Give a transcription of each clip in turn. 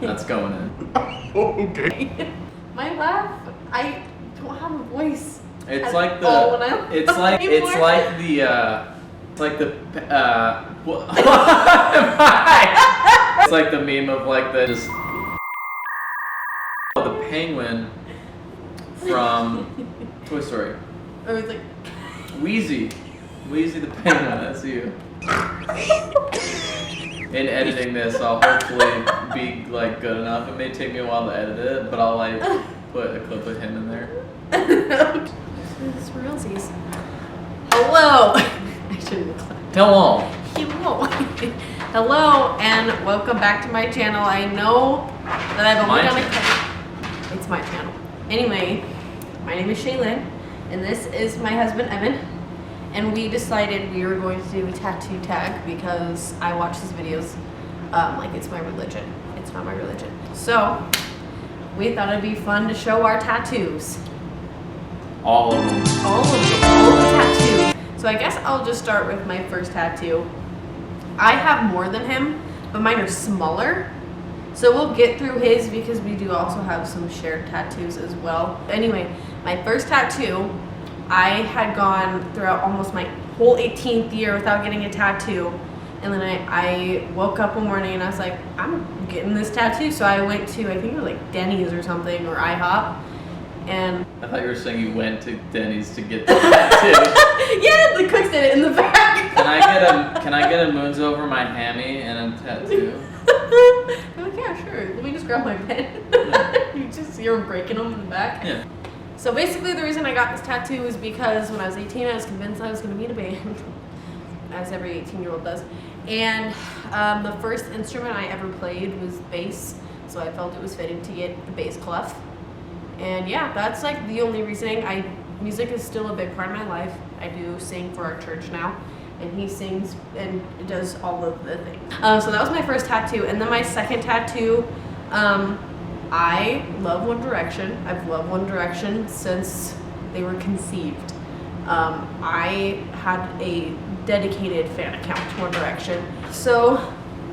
That's going in. Okay. My laugh, I don't have a voice. It's like the. It's like the. It's like the meme of like the just the penguin from Toy Story. I was like. Wheezy the penguin. That's you. In editing this, I'll hopefully be like good enough. It may take me a while to edit it, but I'll like put a clip of him in there. It's realsies. Hello. I shouldn't have clapped. Hello. Hello. Hello, and welcome back to my channel. I know that I've only done a. It's my channel. Anyway, my name is Shae+Evan, and this is my husband Evan. And we decided we were going to do a tattoo tag because I watch his videos like it's my religion. It's not my religion. So we thought it'd be fun to show our tattoos. All of them. All of them. All the tattoos. So I guess I'll just start with my first tattoo. I have more than him, but mine are smaller. So we'll get through his because we do also have some shared tattoos as well. Anyway, my first tattoo, I had gone throughout almost my whole 18th year without getting a tattoo. And then I woke up one morning and I was like, I'm getting this tattoo. So I went to, I think it was like Denny's or something, or IHOP. And I thought you were saying you went to Denny's to get the tattoo. Yeah, the cooks did it in the back. Can I get a moons over my hammy and a tattoo? I'm like, yeah, sure. Let me just grab my pen. Yeah. You just hear them breaking them in the back. Yeah. So basically the reason I got this tattoo was because when I was 18, I was convinced I was going to be in a band, as every 18-year-old does. And the first instrument I ever played was bass, so I felt it was fitting to get the bass clef. And yeah, that's like the only reasoning. Music is still a big part of my life. I do sing for our church now, and he sings and does all of the things. So that was my first tattoo. And then my second tattoo, I love One Direction. I've loved One Direction since they were conceived. I had a dedicated fan account to One Direction. So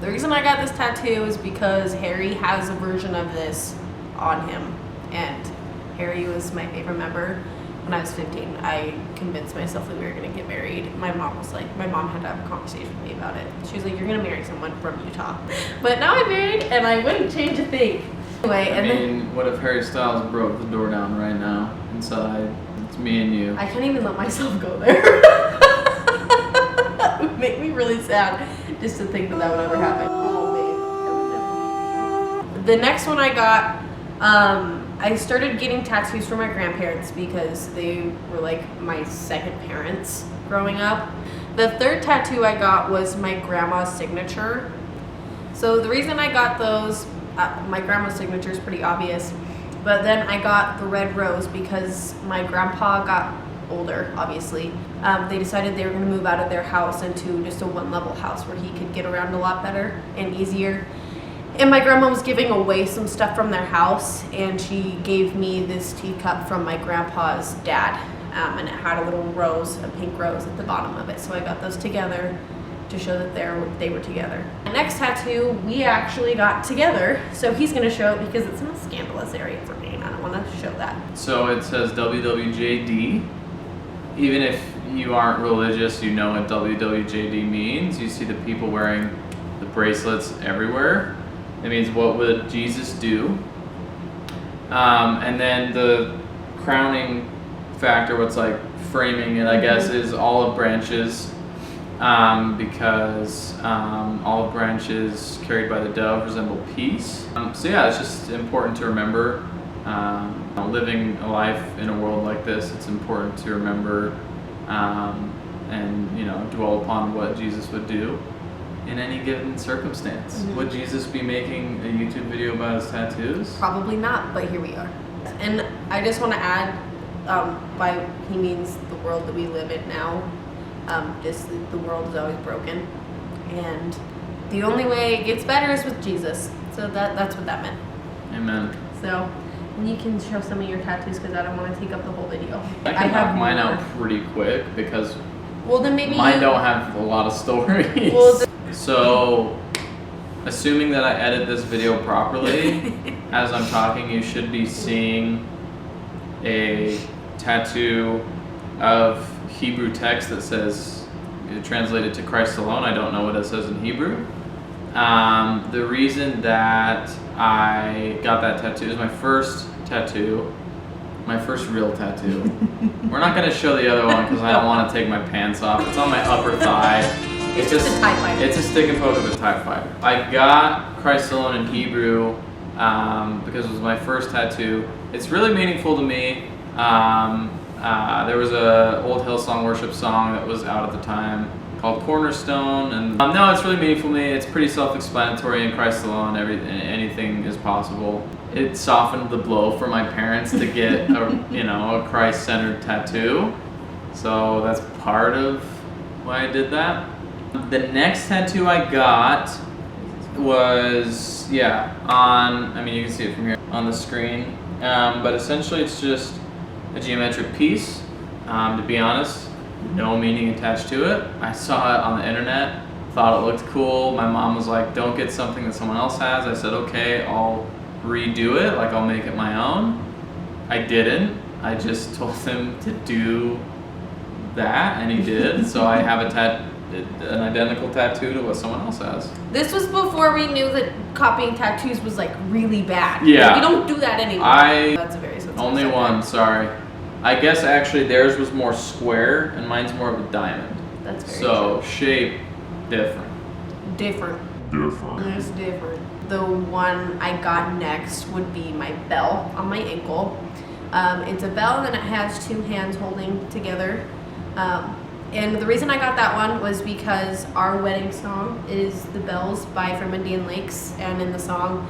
the reason I got this tattoo is because Harry has a version of this on him. And Harry was my favorite member. When I was 15, I convinced myself that we were going to get married. My mom had to have a conversation with me about it. She was like, you're going to marry someone from Utah. But now I'm married and I wouldn't change a thing. Anyway, what if Harry Styles broke the door down right now inside? It's me and you. I can't even let myself go there. It would make me really sad just to think that that would ever happen. Oh, babe. The next one I got, I started getting tattoos from my grandparents because they were like my second parents growing up. The third tattoo I got was my grandma's signature. So the reason I got those, my grandma's signature is pretty obvious, but then I got the red rose because my grandpa got older, obviously. They decided they were going to move out of their house into just a one-level house where he could get around a lot better and easier. And my grandma was giving away some stuff from their house, and she gave me this teacup from my grandpa's dad, and it had a little rose, a pink rose at the bottom of it. So I got those together to show that they were together. The next tattoo, we actually got together, so he's going to show it because it's in a scandalous area for me, and I don't want to show that. So it says WWJD. Even if you aren't religious, you know what WWJD means. You see the people wearing the bracelets everywhere. It means, what would Jesus do? And then the crowning factor, what's like framing it, I guess, is olive branches. Because olive branches carried by the dove resemble peace. So yeah, it's just important to remember. Living a life in a world like this, it's important to remember and dwell upon what Jesus would do in any given circumstance. Mm-hmm. Would Jesus be making a YouTube video about his tattoos? Probably not, but here we are. And I just want to add, by he means the world that we live in now. Just the world is always broken, and the only way it gets better is with Jesus. So that's what that meant. Amen. So you can show some of your tattoos because I don't want to take up the whole video. I can knock mine out pretty quick because then maybe mine don't have a lot of stories. So assuming that I edit this video properly, as I'm talking, you should be seeing a tattoo of Hebrew text that says, translated to Christ alone. I don't know what it says in Hebrew. The reason that I got that tattoo is my first tattoo, my first real tattoo. We're not going to show the other one because I don't want to take my pants off. It's on my upper thigh. It's just a TIE fighter. It's a stick and poke of a TIE fighter. I got Christ alone in Hebrew because it was my first tattoo. It's really meaningful to me. There was a old Hillsong worship song that was out at the time called Cornerstone, and no, it's really meaningful to me. It's pretty self-explanatory. In Christ alone, anything is possible. It softened the blow for my parents to get a Christ-centered tattoo, so that's part of why I did that. The next tattoo I got was you can see it from here on the screen, but essentially it's just a geometric piece. To be honest, no meaning attached to it. I saw it on the internet, thought it looked cool. My mom was like, don't get something that someone else has. I said, okay, I'll redo it, I'll make it my own. I didn't. I just told him to do that, and he did. So I have an identical tattoo to what someone else has. This was before we knew that copying tattoos was really bad. Yeah. We don't do that anymore. That's a very sensitive only subject. one, sorry. I guess actually theirs was more square and mine's more of a diamond. That's very So shape different. Different. It's different. The one I got next would be my bell on my ankle. It's a bell and it has two hands holding together. And the reason I got that one was because our wedding song is The Bells by From Indian Lakes, and in the song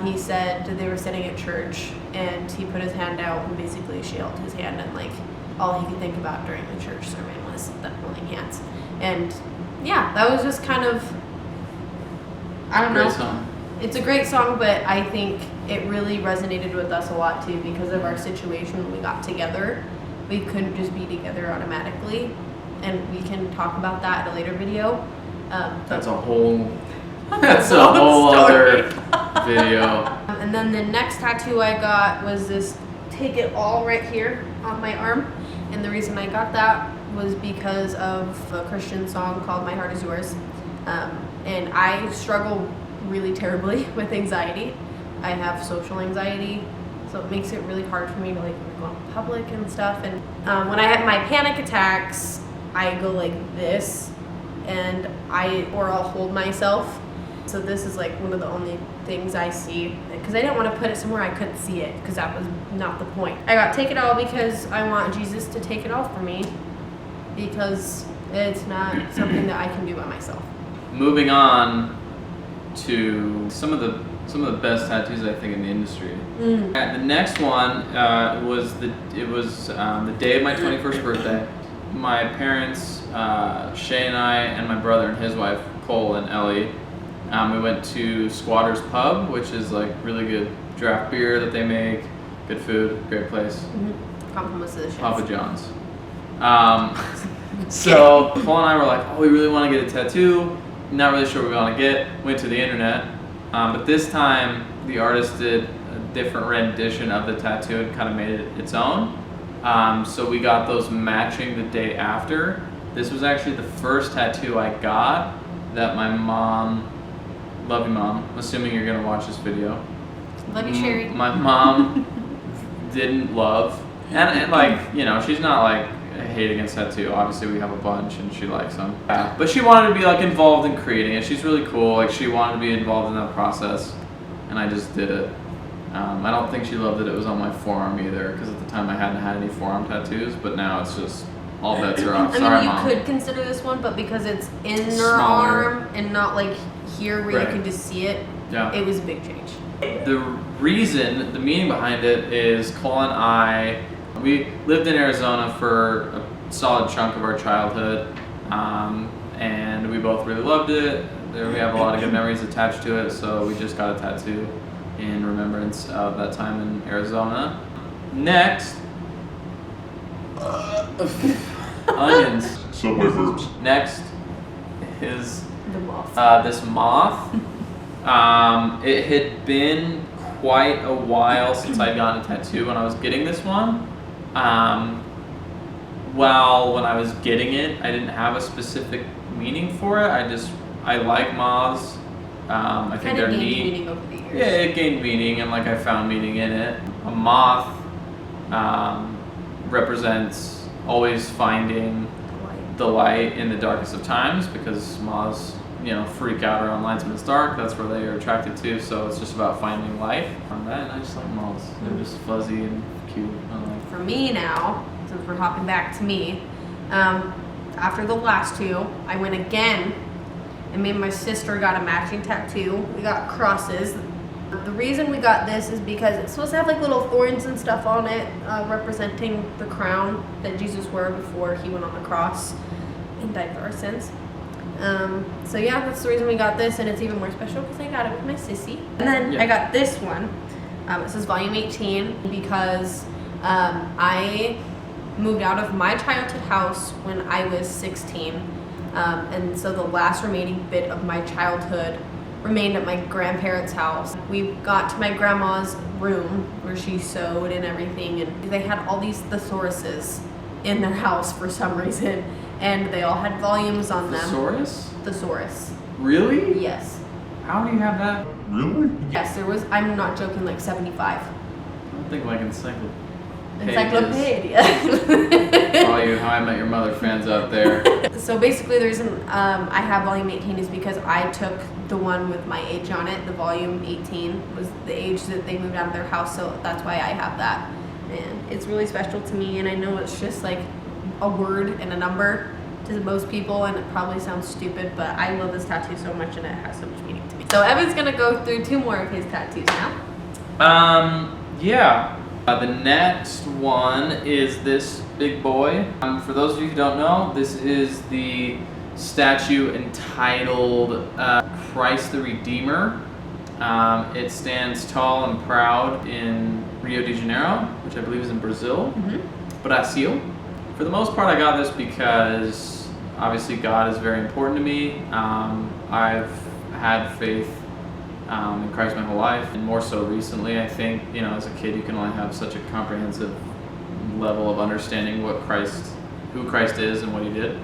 he said they were sitting at church and he put his hand out and basically she held his hand, and all he could think about during the church sermon was them holding hands. And yeah, that was just kind of, I don't know. Great song. It's a great song, but I think it really resonated with us a lot too because of our situation when we got together. We couldn't just be together automatically, and we can talk about that in a later video. That's a whole other video. And then the next tattoo I got was this "Take It All" right here on my arm, and the reason I got that was because of a Christian song called "My Heart Is Yours," and I struggle really terribly with anxiety. I have social anxiety, so it makes it really hard for me to go out in public and stuff. And when I have my panic attacks, I go like this, and I'll hold myself. So this is one of the only things I see, because I didn't want to put it somewhere I couldn't see it, because that was not the point. I got "Take It All" because I want Jesus to take it all for me, because it's not something that I can do by myself. Moving on to some of the best tattoos I think in the industry. The next one was the day of my 21st birthday. My parents, Shae and I, and my brother and his wife Cole and Ellie, we went to Squatter's Pub, which is really good draft beer that they make, good food, great place. Compliments to the chef. Papa John's. So Cole and I were like, oh, we really want to get a tattoo. Not really sure what we want to get. Went to the internet, but this time the artist did a different rendition of the tattoo and kind of made it its own. So we got those matching the day after. This was actually the first tattoo I got that my mom, love you mom, I'm assuming you're gonna watch this video. Love you, Sherry. My mom didn't love, and she's not I hate against tattoo. Obviously, we have a bunch, and she likes them. Yeah. But she wanted to be involved in creating it. She's really cool. She wanted to be involved in that process, and I just did it. I don't think she loved that it was on my forearm either, because at the time I hadn't had any forearm tattoos. But now it's just all bets are off. Sorry, you Mom. could consider this one, but because it's in her Smaller. arm and not here where Right. you can just see it, Yeah. it was a big change. The the meaning behind it is Cole and I, we lived in Arizona for a solid chunk of our childhood, and we both really loved it. We have a lot of good memories attached to it, so we just got a tattoo in remembrance of that time in Arizona. Next, onions. Subway verbs. Next is The moth. this moth. It had been quite a while since I'd gotten a tattoo when I was getting this one. Well, when I was getting it, I didn't have a specific meaning for it. I like moths. I think they're neat. Meaning over the years. Yeah, it gained meaning, and like I found meaning in it. A moth represents always finding the light in the darkest of times, because moths, freak out around lights when it's dark. That's where they are attracted to. So it's just about finding light. And I just like moths. They're just fuzzy and cute. For me now, since we're hopping back to me, after the last two, I went again, and me and my sister got a matching tattoo. We got crosses. The reason we got this is because it's supposed to have like little thorns and stuff on it, representing the crown that Jesus wore before he went on the cross and died for our sins. So yeah, that's the reason we got this, and it's even more special because I got it with my sissy. And then I got this one. It says volume 18 because I moved out of my childhood house when I was 16. And so the last remaining bit of my childhood remained at my grandparents' house. We got to my grandma's room where she sewed and everything, and they had all these thesauruses in their house for some reason, and they all had volumes on them. Thesaurus. Really? Yes. How do you have that? Really? Yes, there was, I'm not joking, like 75. I don't think like encyclopedia. All you How I Met Your Mother fans out there. So basically the reason I have volume 18 is because I took the one with my age on it. The volume 18 was the age that they moved out of their house, so that's why I have that. And it's really special to me, and I know it's just like a word and a number to most people, and it probably sounds stupid, but I love this tattoo so much, and it has so much meaning to me. So Evan's gonna go through 2 more of his tattoos now. Yeah. The next one is this big boy. For those of you who don't know, this is the statue entitled Christ the Redeemer. It stands tall and proud in Rio de Janeiro, which I believe is in Brazil. Brazil. For the most part, I got this because obviously God is very important to me. I've had faith in Christ my whole life, and more so recently. I think, as a kid, you can only have such a comprehensive level of understanding who Christ is and what he did.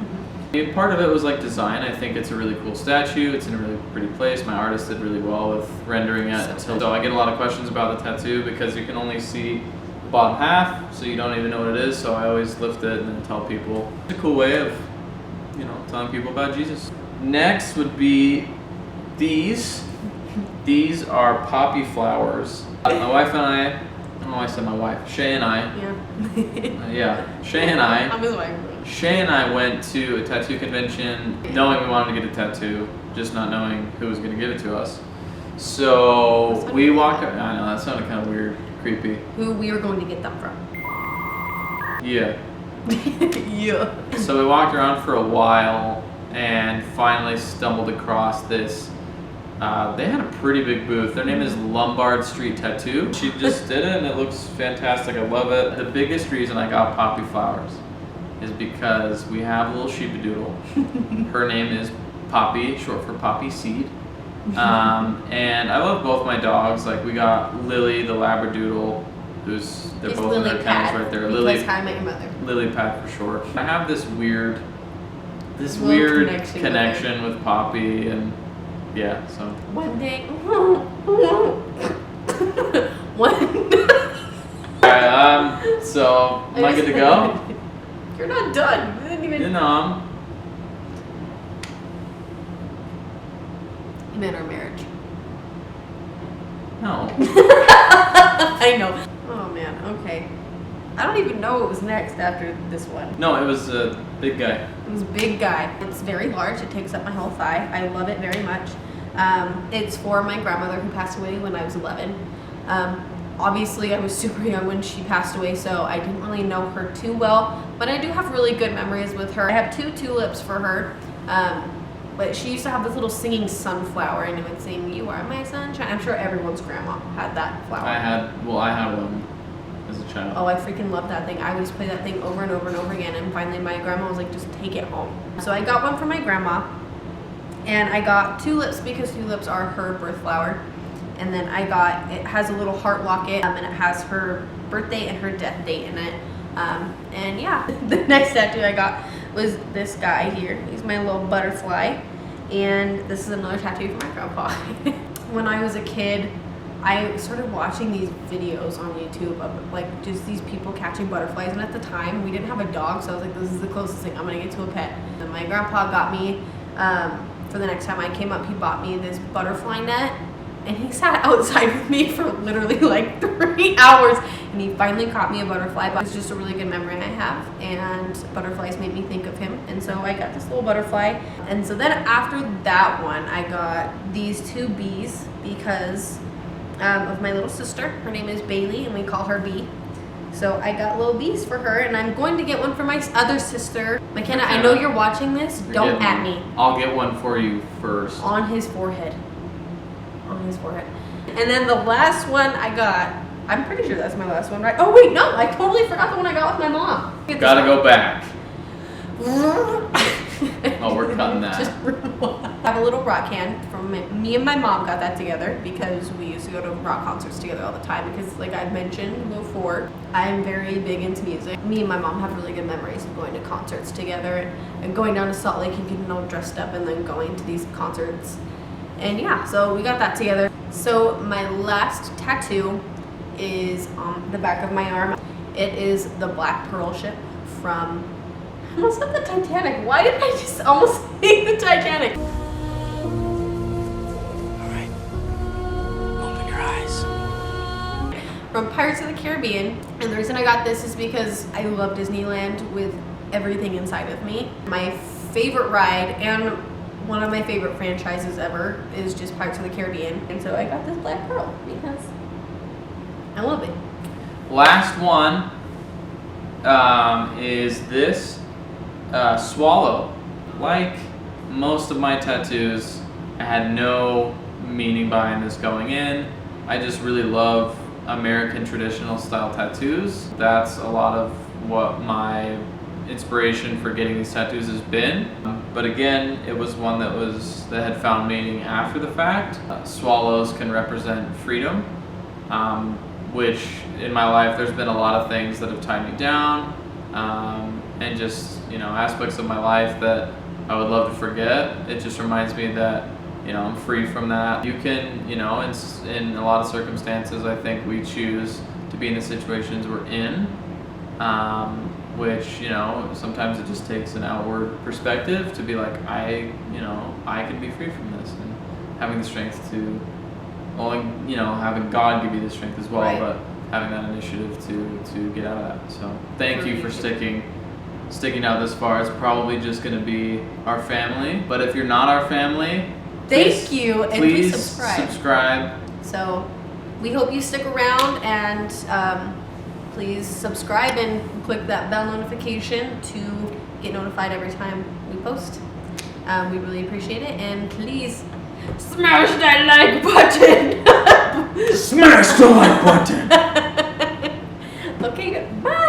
Part of it was like design. I think it's a really cool statue. It's in a really pretty place. My artist did really well with rendering it. So I get a lot of questions about the tattoo because you can only see the bottom half, so you don't even know what it is. So I always lift it and then tell people. It's a cool way of, telling people about Jesus. Next would be these. These are poppy flowers. My wife and I don't know why I said my wife. Shae and I. Yeah. Shae and I. I'm his wife. Shae and I went to a tattoo convention knowing we wanted to get a tattoo, just not knowing who was going to give it to us. So we walked. I know that sounded kind of weird, creepy. Who we were going to get them from. Yeah. Yeah. So we walked around for a while and finally stumbled across this. They had a pretty big booth. Their name is Lombard Street Tattoo. She just did it and it looks fantastic. I love it. The biggest reason I got poppy flowers is because we have a little sheepadoodle. Her name is Poppy, short for poppy seed. And I love both my dogs. Like, we got Lily, the Labradoodle, they're both in their kennels right there. Lily, How I Met Your Mother. Lily Pad for short. I have this weird connection with Poppy, and yeah, so. One day. Alright, so am I good to go? You're not done. You didn't even. You meant our marriage. No. I know. Oh man, okay. I don't even know what was next after this one. No, it was a big guy. It was a big guy. It's very large. It takes up my whole thigh. I love it very much. It's for my grandmother who passed away when I was 11. Obviously, I was super young when she passed away, so I didn't really know her too well. But I do have really good memories with her. I have 2 tulips for her. But she used to have this little singing sunflower, and it would sing, "You are my sunshine." I'm sure everyone's grandma had that flower. I had one as a child. Oh, I freaking love that thing. I would just play that thing over and over and over again, and finally my grandma was like, just take it home. So I got one for my grandma, And I got tulips because tulips are her birth flower. And then it has a little heart locket, and it has her birthday and her death date in it. And yeah, the next tattoo I got was this guy here. He's my little butterfly. And this is another tattoo for my grandpa. When I was a kid, I started watching these videos on YouTube of like just these people catching butterflies. And at the time, we didn't have a dog, so I was like, this is the closest thing I'm gonna get to a pet. And my grandpa got me, for the next time I came up, he bought me this butterfly net. And he sat outside with me for literally like 3 hours. And he finally caught me a butterfly. But it's just a really good memory I have. And butterflies made me think of him. And so I got this little butterfly. And so then after that one, I got these 2 bees because of my little sister. Her name is Bailey, and we call her Bee. So I got little bees for her. And I'm going to get one for my other sister. McKenna, I know you're watching this. Don't at me. I'll get one for you first. On his forehead. On his forehead. And then the last one I got, I'm pretty sure that's my last one, right? Oh wait, no, I totally forgot the one I got with my mom. Gotta go back. Oh, we're cutting that. I have a little rock hand from me and my mom got that together because we used to go to rock concerts together all the time because like I've mentioned before, I'm very big into music. Me and my mom have really good memories of going to concerts together and going down to Salt Lake and getting all dressed up and then going to these concerts. And yeah, so we got that together. So my last tattoo is on the back of my arm. It is the Black Pearl ship from, I almost said the Titanic. Why did I just almost say the Titanic? All right, open your eyes. From Pirates of the Caribbean. And the reason I got this is because I love Disneyland with everything inside of me. My favorite ride and one of my favorite franchises ever is just Pirates of the Caribbean. And so I got this Black Pearl because I love it. Last one is this swallow. Like most of my tattoos, I had no meaning behind this going in. I just really love American traditional style tattoos. That's a lot of what my inspiration for getting these tattoos has been. But again, it was one that had found meaning after the fact. Swallows can represent freedom, which in my life there's been a lot of things that have tied me down, and just aspects of my life that I would love to forget. It just reminds me that I'm free from that. You can, in a lot of circumstances, I think we choose to be in the situations we're in. Which sometimes it just takes an outward perspective to be like I can be free from this, and having the strength to having God give you the strength as well, right. But having that initiative to get out of that. So thank you for sticking out this far. It's probably just going to be our family, but if you're not our family, thank you, and please subscribe. So we hope you stick around, and please subscribe and click that bell notification to get notified every time we post. We really appreciate it, and please smash that like button. Smash the like button. Okay, bye.